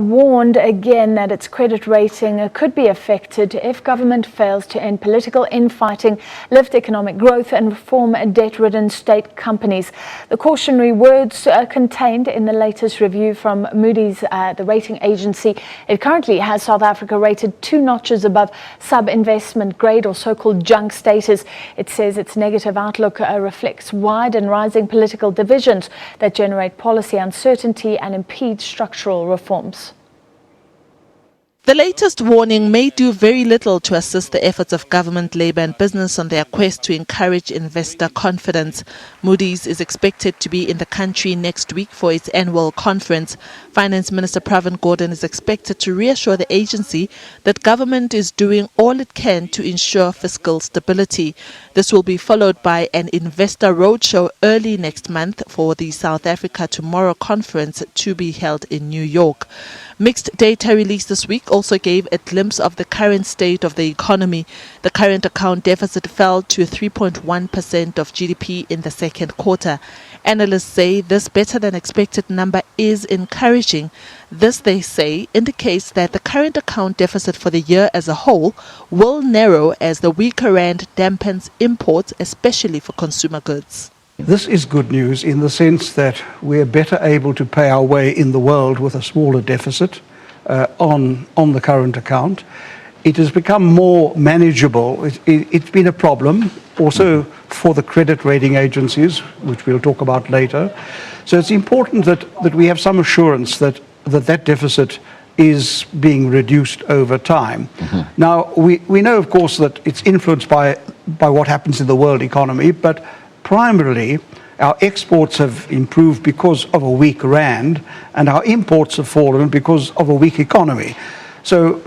Warned again that its credit rating could be affected if government fails to end political infighting, lift economic growth and reform debt-ridden state companies. The cautionary words contained in the latest review from Moody's, the rating agency. It currently has South Africa rated 2 notches above sub-investment grade, or so-called junk status. It says its negative outlook reflects wide and rising political divisions that generate policy uncertainty and impede structural reforms. The latest warning may do very little to assist the efforts of government, labour and business on their quest to encourage investor confidence. Moody's is expected to be in the country next week for its annual conference. Finance Minister Pravin Gordhan is expected to reassure the agency that government is doing all it can to ensure fiscal stability. This will be followed by an investor roadshow early next month for the South Africa Tomorrow conference to be held in New York. Mixed data released this week also gave a glimpse of the current state of the economy. The current account deficit fell to 3.1% of GDP in the second quarter. Analysts say this better than expected number is encouraging. This, they say, indicates that the current account deficit for the year as a whole will narrow as the weaker rand dampens imports, especially for consumer goods. This is good news in the sense that we're better able to pay our way in the world with a smaller deficit on the current account. It has become more manageable. It's been a problem also for the credit rating agencies, which we'll talk about later. So it's important that we have some assurance that deficit is being reduced over time. Now, we know, of course, that it's influenced by what happens in the world economy, but primarily, our exports have improved because of a weak rand, and our imports have fallen because of a weak economy. So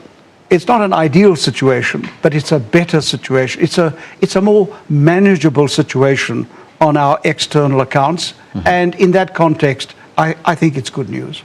it's not an ideal situation, but it's a better situation. It's a more manageable situation on our external accounts, and in that context, I think it's good news.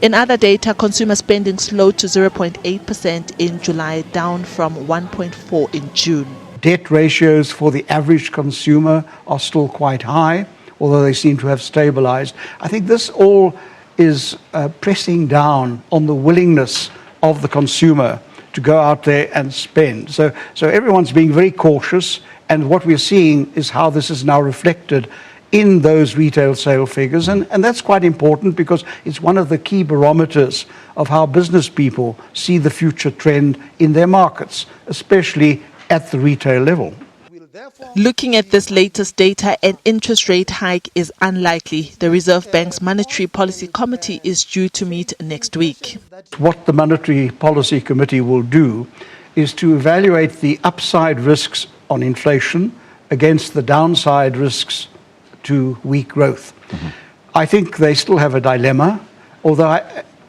In other data, consumer spending slowed to 0.8% in July, down from 1.4% in June. Debt ratios for the average consumer are still quite high, although they seem to have stabilized. I think this all is pressing down on the willingness of the consumer to go out there and spend. So everyone's being very cautious, and what we're seeing is how this is now reflected in those retail sale figures, and that's quite important because it's one of the key barometers of how business people see the future trend in their markets, especially at the retail level. Looking at this latest data, an interest rate hike is unlikely. The Reserve Bank's Monetary Policy Committee is due to meet next week. What the Monetary Policy Committee will do is to evaluate the upside risks on inflation against the downside risks to weak growth. I think they still have a dilemma, although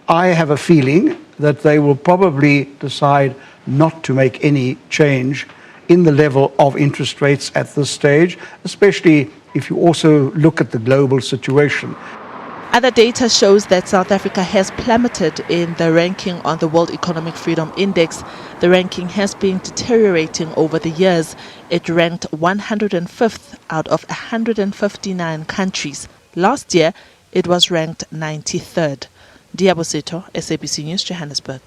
I have a feeling that they will probably decide not to make any change in the level of interest rates at this stage, especially if you also look at the global situation. Other data shows that South Africa has plummeted in the ranking on the World Economic Freedom Index. The ranking has been deteriorating over the years. It ranked 105th out of 159 countries. Last year, it was ranked 93rd. Diabosito, SABC News, Johannesburg.